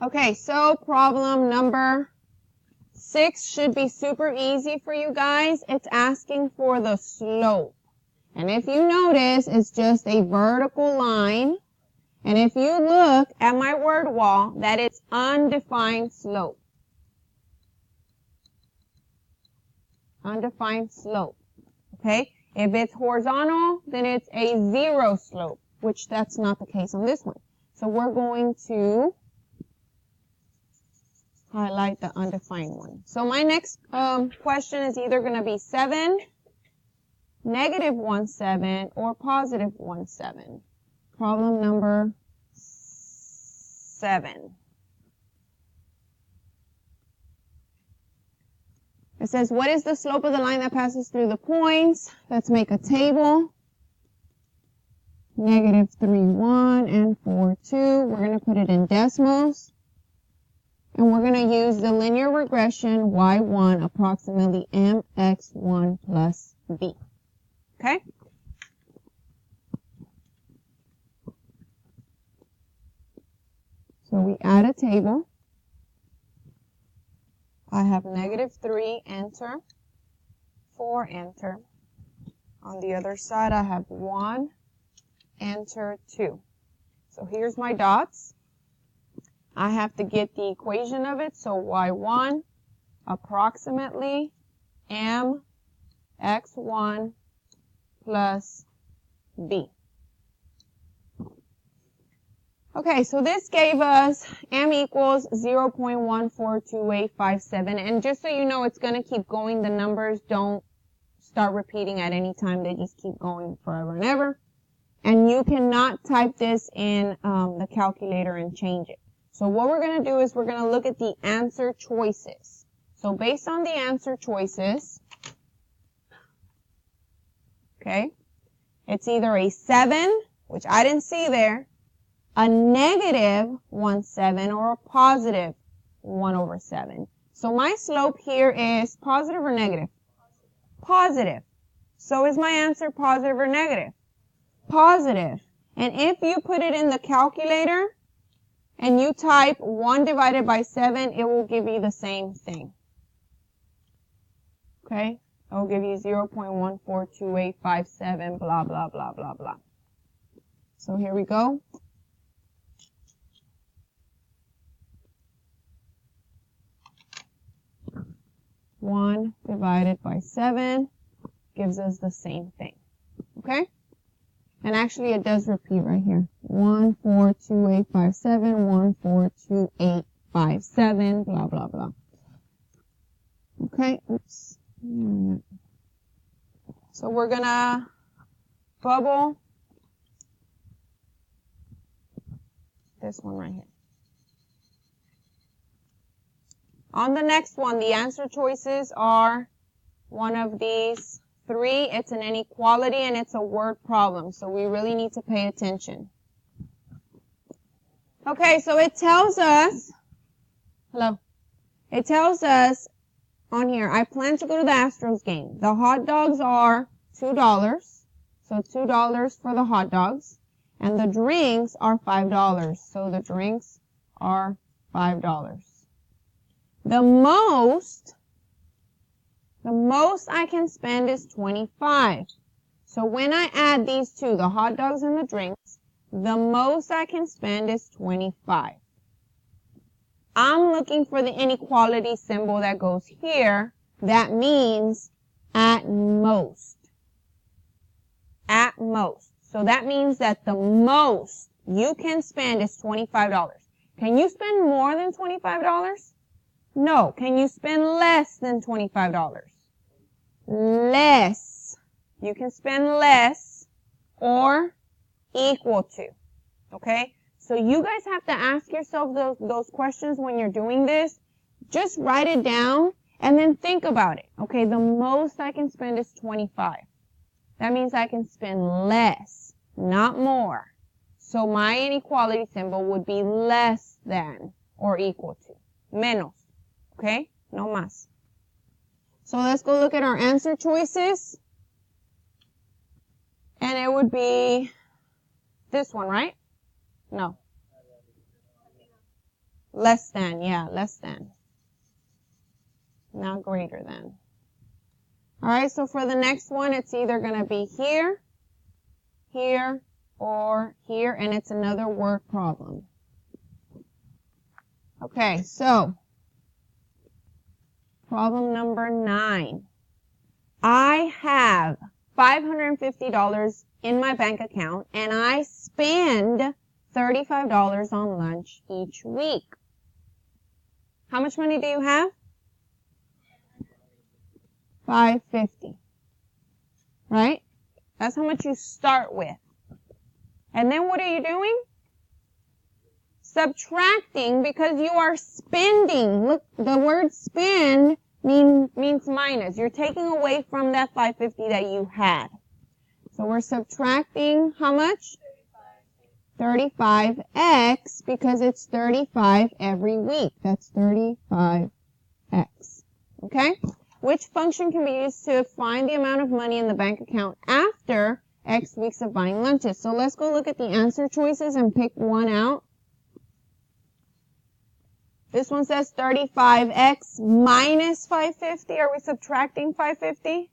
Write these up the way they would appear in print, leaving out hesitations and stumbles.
Okay, so problem number 6 should be super easy for you guys. It's asking for the slope. And if you notice, it's just a vertical line. And if you look at my word wall, that it's undefined slope. Undefined slope. Okay? If it's horizontal, then it's a 0 slope, which that's not the case on this one. So we're going to highlight the undefined one. So my next question is either going to be 7, -1,7, or +1,7. Problem number 7. It says, what is the slope of the line that passes through the points? Let's make a table. -3,1 and 4,2. We're going to put it in decimals. And we're going to use the linear regression y1 approximately mx1 plus b. Okay? So we add a table. I have -3, enter, 4, enter. On the other side, I have 1, enter, 2. So here's my dots. I have to get the equation of it. So y1 approximately mx1 plus b. Okay, so this gave us m equals 0.142857. And just so you know, it's going to keep going. The numbers don't start repeating at any time. They just keep going forever and ever. And you cannot type this in the calculator and change it. So what we're going to do is we're going to look at the answer choices. So based on the answer choices, okay, it's either a 7, which I didn't see there, a -1/7, or a positive 1/7. So my slope here is positive or negative? Positive. So is my answer positive or negative? Positive. And if you put it in the calculator and you type 1 divided by 7, it will give you the same thing. Okay? It will give you 0.142857, blah, blah, blah, blah, blah. So here we go. 1 divided by 7 gives us the same thing. Okay? And actually it does repeat right here. 142857, 142857, blah, blah, blah. Okay, oops. So we're gonna bubble this one right here. On the next one, the answer choices are one of these 3. It's an inequality and it's a word problem. So we really need to pay attention. Okay, so it tells us, hello, it tells us on here, I plan to go to the Astros game. The hot dogs are $2. So $2 for the hot dogs. And the drinks are $5. So the drinks are $5. The most I can spend is 25. So when I add these two, the hot dogs and the drinks, the most I can spend is 25. I'm looking for the inequality symbol that goes here. That means at most. At most. So that means that the most you can spend is $25. Can you spend more than $25? No. Can you spend less than $25? Less. You can spend less or equal to. Okay? So you guys have to ask yourself those questions when you're doing this. Just write it down and then think about it. Okay, the most I can spend is 25. That means I can spend less, not more. So my inequality symbol would be less than or equal to. Menos. Okay? No más. So let's go look at our answer choices. And it would be this one, right? No. Less than, yeah, less than. Not greater than. Alright, so for the next one, it's either going to be here, here, or here, and it's another word problem. Okay, so, problem number 9. I have $550 in my bank account, and I spend $35 on lunch each week. How much money do you have? $550. Right? That's how much you start with. And then what are you doing? Subtracting, because you are spending. Look, the word spend means minus. You're taking away from that $550 that you had. So we're subtracting how much? 35x, because it's 35 every week. That's 35x. Okay? Which function can be used to find the amount of money in the bank account after X weeks of buying lunches? So let's go look at the answer choices and pick one out. This one says 35x minus 550. Are we subtracting 550?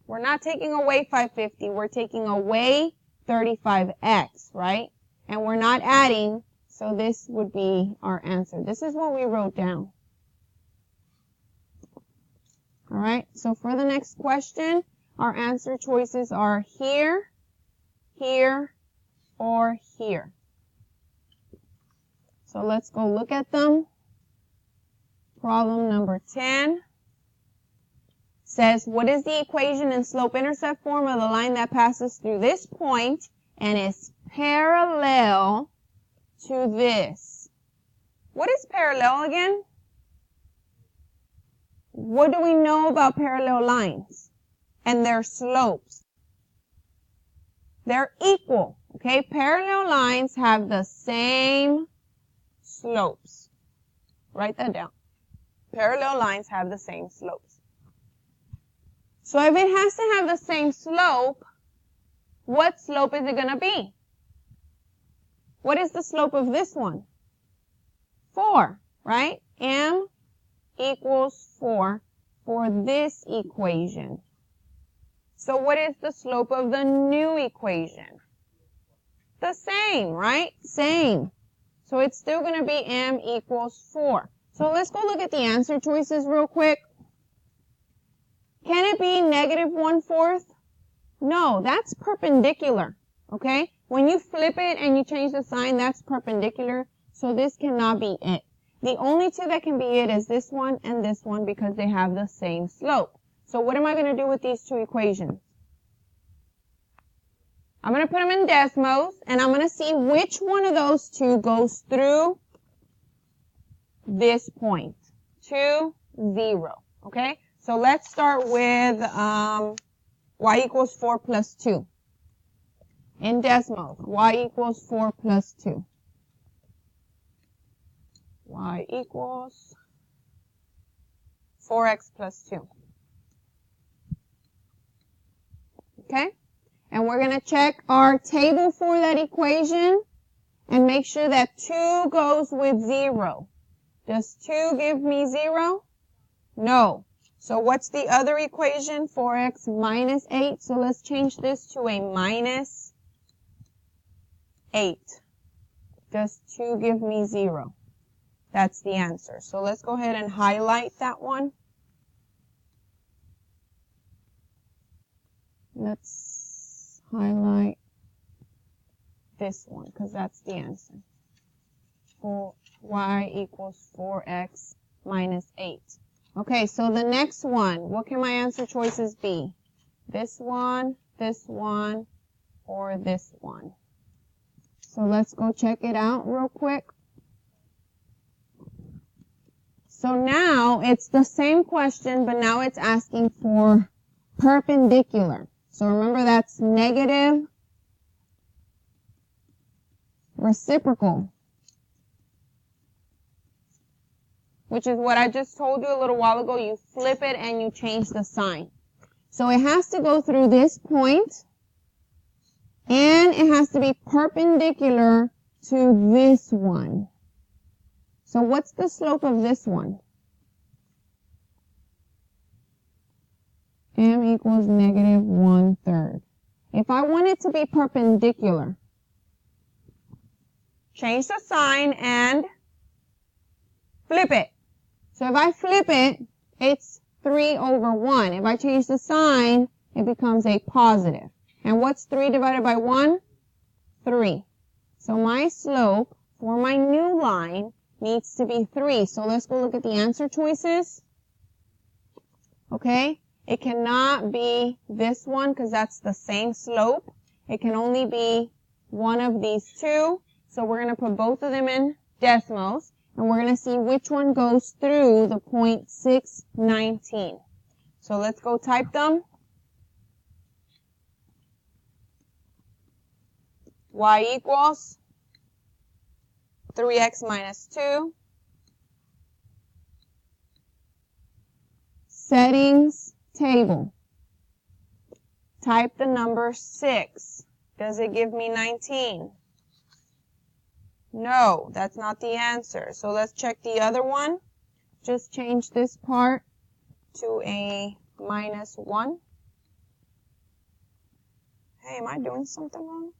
We're not taking away 550. We're taking away 35x, right? And we're not adding, so this would be our answer. This is what we wrote down. Alright, so for the next question, our answer choices are here, here, or here. So let's go look at them. Problem number 10 says, what is the equation in slope-intercept form of the line that passes through this point and is parallel to this? What is parallel again? What do we know about parallel lines and their slopes? They're equal, okay? Parallel lines have the same slopes. Write that down. Parallel lines have the same slopes. So if it has to have the same slope, what slope is it going to be? What is the slope of this one? 4, right? M equals 4 for this equation. So what is the slope of the new equation? The same, right? Same. So it's still going to be M equals 4. So let's go look at the answer choices real quick. Can it be negative 1/4? No, that's perpendicular, okay? When you flip it and you change the sign, that's perpendicular. So this cannot be it. The only two that can be it is this one and this one because they have the same slope. So what am I going to do with these two equations? I'm going to put them in Desmos, and I'm going to see which one of those two goes through this point. 2, 0. Okay? So let's start with y equals 4 plus 2. In Desmos, y equals 4 plus 2. Y equals 4x plus 2. Okay? And we're going to check our table for that equation and make sure that 2 goes with 0. Does 2 give me 0? No. So what's the other equation? 4x minus 8. So let's change this to a minus 8. Does 2 give me 0? That's the answer. So let's go ahead and highlight that one. Let's highlight this one because that's the answer. Y equals 4x minus 8. Okay, so the next one, what can my answer choices be? This one, or this one. So let's go check it out real quick. So now it's the same question, but now it's asking for perpendicular. So remember that's negative reciprocal, which is what I just told you a little while ago. You flip it and you change the sign. So it has to go through this point, and it has to be perpendicular to this one. So what's the slope of this one? M equals negative 1/3. If I want it to be perpendicular, change the sign and flip it. So if I flip it, it's 3/1. If I change the sign, it becomes a positive. And what's 3 divided by 1? 3. So my slope for my new line needs to be 3. So let's go look at the answer choices. Okay? It cannot be this one because that's the same slope. It can only be one of these two. So we're going to put both of them in decimals. And we're going to see which one goes through the 0.619. So let's go type them. Y equals 3x minus 2. Settings table. Type the number 6. Does it give me 19? No, that's not the answer. So let's check the other one. Just change this part to a -1. Hey, am I doing something wrong?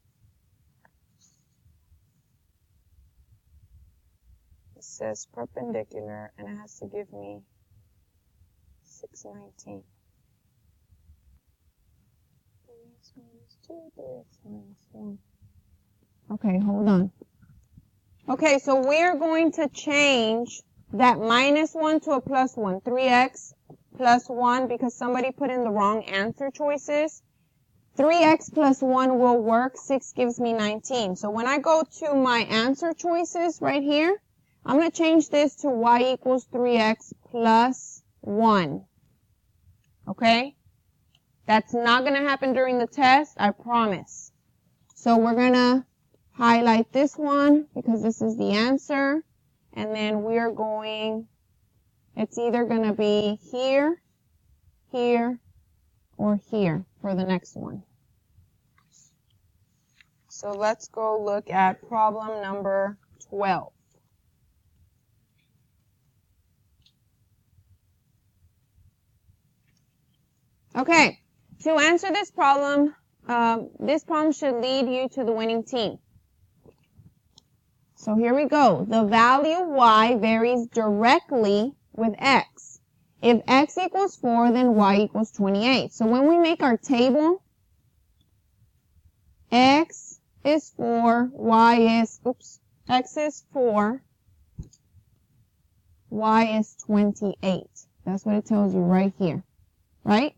It says perpendicular and it has to give me 619. 3x minus 2, 3x minus 1. Okay, hold on. Okay, so we're going to change that -1 to a +1. 3x plus 1 because somebody put in the wrong answer choices. 3x plus 1 will work. 6 gives me 19. So when I go to my answer choices right here, I'm going to change this to y equals 3x plus 1. Okay? That's not going to happen during the test, I promise. So we're going to highlight this one because this is the answer. And then we're going, it's either going to be here, here, or here for the next one. So let's go look at problem number 12. Okay, to answer this problem should lead you to the winning team. So here we go. The value y varies directly with x. If x equals 4, then y equals 28. So when we make our table, x is 4, x is 4, y is 28. That's what it tells you right here, right?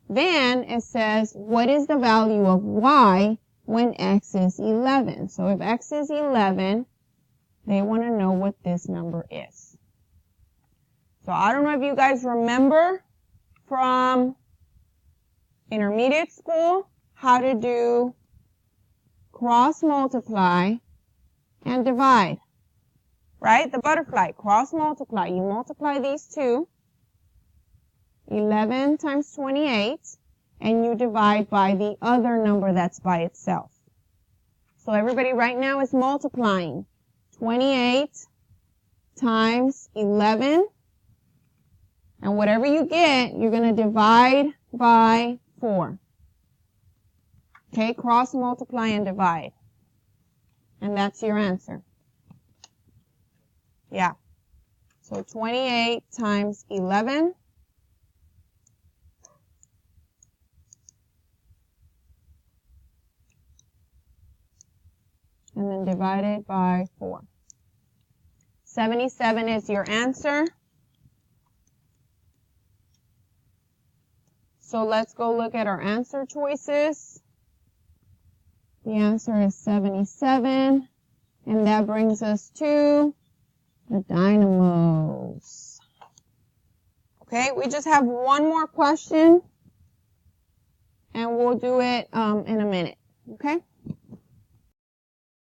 Then it says, what is the value of y when x is 11? So if x is 11, they want to know what this number is. So I don't know if you guys remember from intermediate school how to do cross multiply and divide, right? The butterfly, cross multiply. You multiply these two, 11 times 28, and you divide by the other number that's by itself. So everybody right now is multiplying 28 times 11, and whatever you get, you're going to divide by 4. Okay, cross multiply and divide. And that's your answer. Yeah. So 28 times 11. And then divided by 4. 77 is your answer. So let's go look at our answer choices. The answer is 77. And that brings us to the dynamos. Okay, we just have one more question. And we'll do it in a minute. Okay?